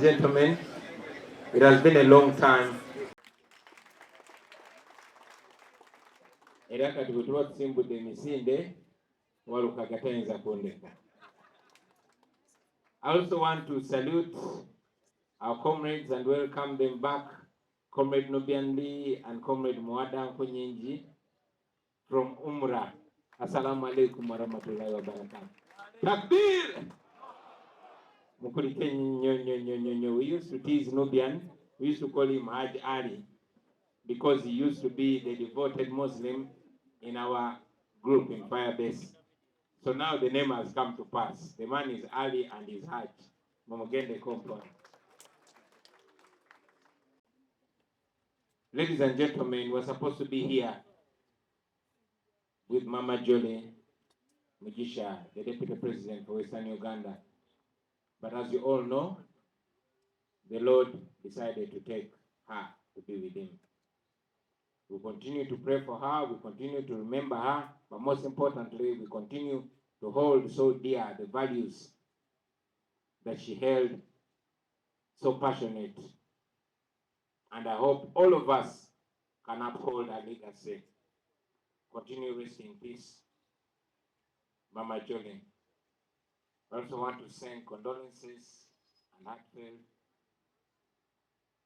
Gentlemen, it has been a long time. Era kati bwe tuba tusimbudde emisinde waluka gatayinza kundeka. I also want to salute our comrades and welcome them back, Comrade Nubian Lee and Comrade Mwada Nkonyenji from Umrah. Assalamu alaikum wa rahmatullahi wa barakatuh. Takbir! We used to tease Nubian. We used to call him Haj Ali because he used to be the devoted Muslim in our group in Firebase. So now the name has come to pass. The man is Ali and his Haj. Momogende Compound. Ladies and gentlemen, we're supposed to be here with Mama Jolly Mugisha, the Deputy President for Western Uganda. But as you all know, the Lord decided to take her to be with him. We continue to pray for her, we continue to remember her, but most importantly, we continue to hold so dear the values that she held so passionate. And I hope all of us can uphold her legacy. Continue resting in peace, Mama Jolly. I also want to send condolences and heartfelt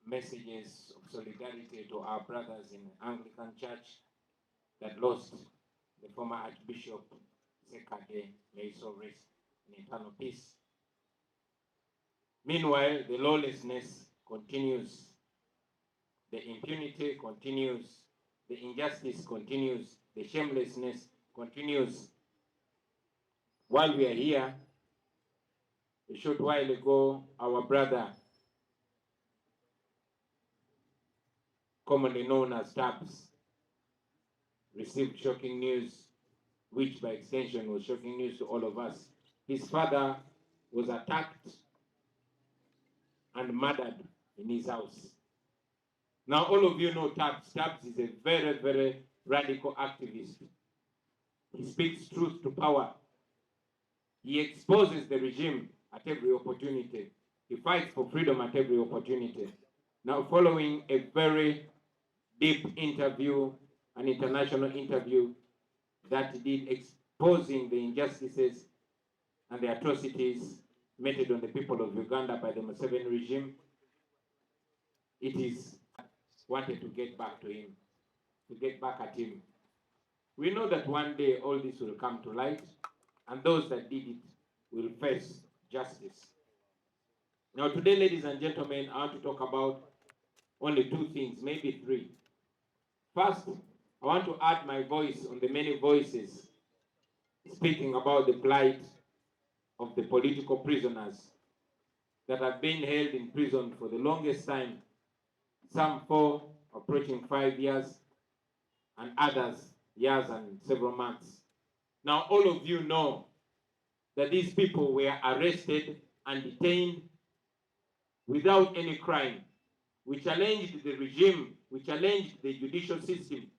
messages of solidarity to our brothers in the Anglican Church that lost the former Archbishop Zekade. May his soul rest in eternal peace. Meanwhile, the lawlessness continues, the impunity continues, the injustice continues, the shamelessness continues. While we are here, a short while ago, our brother, commonly known as Tabs, received shocking news, which by extension was shocking news to all of us. His father was attacked and murdered in his house. Now all of you know Tabs. Tabs is a very, very radical activist. He speaks truth to power. He exposes the regime at every opportunity. He fights for freedom at every opportunity. Now following a very deep interview, an international interview that he did exposing the injustices and the atrocities meted on the people of Uganda by the Museveni regime, it is wanted to get back to him, to get back at him. We know that one day all this will come to light and those that did it will face justice. Now today, ladies and gentlemen, I want to talk about only two things, maybe three. First, I want to add my voice on the many voices speaking about the plight of the political prisoners that have been held in prison for the longest time, some 4, approaching 5 years, and others years and several months. Now, all of you know that these people were arrested and detained without any crime. We challenged the regime, we challenged the judicial system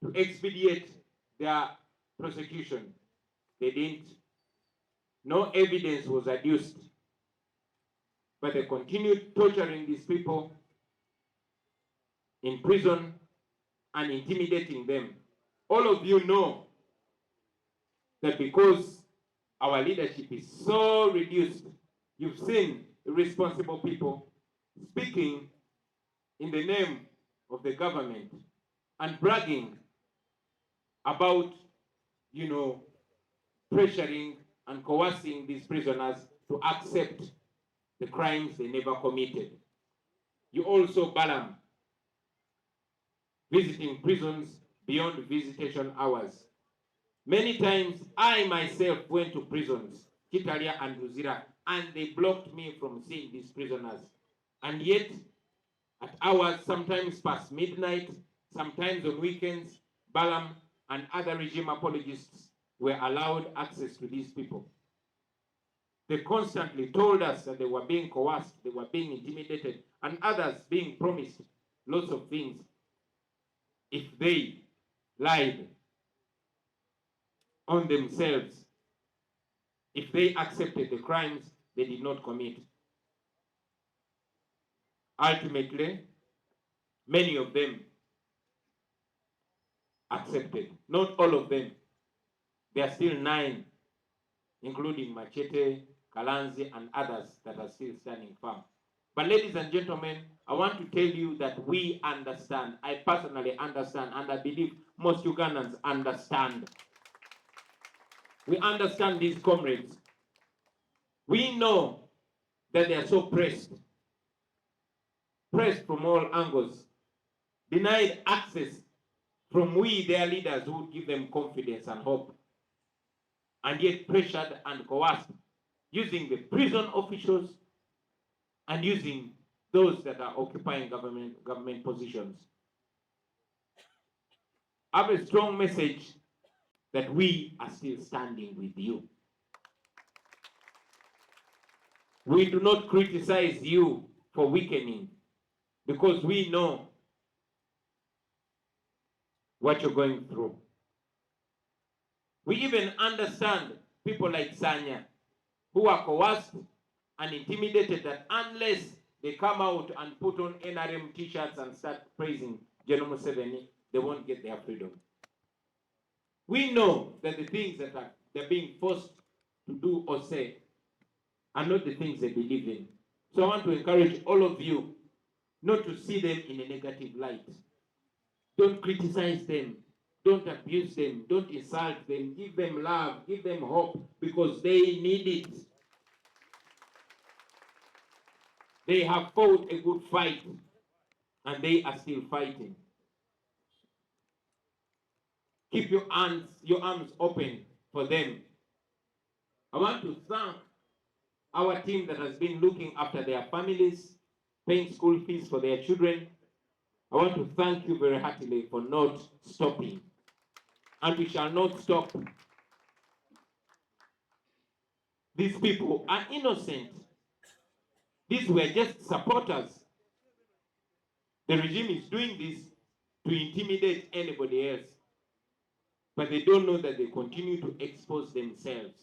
to expedite their prosecution. They didn't. No evidence was adduced, but they continued torturing these people in prison and intimidating them. All of you know that because our leadership is so reduced, you've seen irresponsible people speaking in the name of the government and bragging about, pressuring and coercing these prisoners to accept the crimes they never committed. You also, Balaam, visiting prisons beyond visitation hours. Many times, I myself went to prisons, Kitalia and Luzira, and they blocked me from seeing these prisoners. And yet, at hours, sometimes past midnight, sometimes on weekends, Balaam and other regime apologists were allowed access to these people. They constantly told us that they were being coerced, they were being intimidated, and others being promised lots of things if they lied on themselves, if they accepted the crimes they did not commit. Ultimately, many of them accepted. Not all of them. There are still 9, including Machete, Kalanzi, and others that are still standing firm. But ladies and gentlemen, I want to tell you that we understand. I personally understand, and I believe most Ugandans understand. We understand these comrades. We know that they are so pressed from all angles, denied access from we, their leaders, who would give them confidence and hope, and yet pressured and coerced, using the prison officials and using those that are occupying government positions. I have a strong message that we are still standing with you. We do not criticize you for weakening, because we know what you're going through. We even understand people like Sanya, who are coerced and intimidated, that unless they come out and put on NRM t-shirts and start praising General Museveni, they won't get their freedom. We know that the things that they're being forced to do or say are not the things they believe in. So I want to encourage all of you not to see them in a negative light. Don't criticize them. Don't abuse them. Don't insult them. Give them love. Give them hope, because they need it. They have fought a good fight, and they are still fighting. Keep your arms open for them. I want to thank our team that has been looking after their families, paying school fees for their children. I want to thank you very heartily for not stopping. And we shall not stop. These people are innocent. These were just supporters. The regime is doing this to intimidate anybody else. But they don't know that they continue to expose themselves.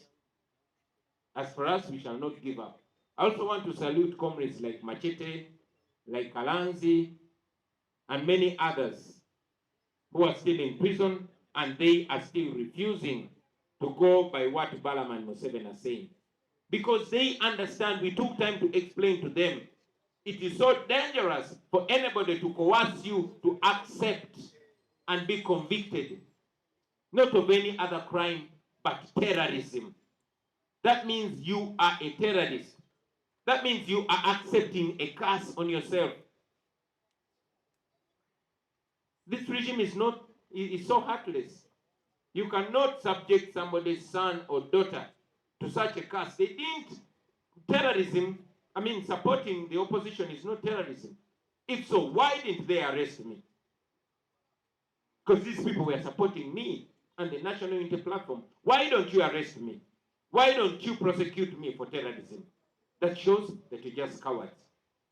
As for us, we shall not give up. I also want to salute comrades like Machete, like Kalanzi, and many others who are still in prison, and they are still refusing to go by what Balam and Museveni are saying. Because they understand, we took time to explain to them, it is so dangerous for anybody to coerce you to accept and be convicted, not of any other crime, but terrorism. That means you are a terrorist. That means you are accepting a curse on yourself. This regime is so heartless. You cannot subject somebody's son or daughter to such a curse. They didn't. Terrorism, supporting the opposition is not terrorism. If so, why didn't they arrest me? Because these people were supporting me and the National Unity Platform. Why don't you arrest me? Why don't you prosecute me for terrorism? That shows that you're just cowards.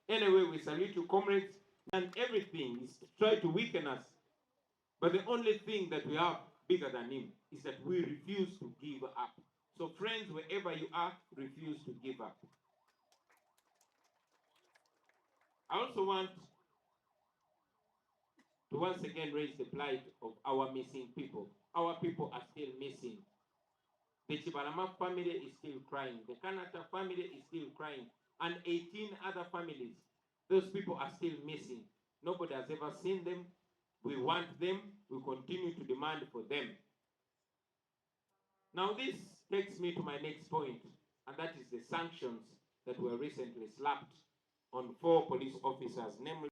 Anyway, we salute you, comrades, and everything is to try to weaken us. But the only thing that we have bigger than him is that we refuse to give up. So friends, wherever you are, refuse to give up. I also want to once again raise the plight of our missing people. Our people are still missing. The Chibalama family is still crying. The Kanata family is still crying. And 18 other families. Those people are still missing. Nobody has ever seen them. We want them. We continue to demand for them. Now this takes me to my next point, and that is the sanctions that were recently slapped on 4 police officers, namely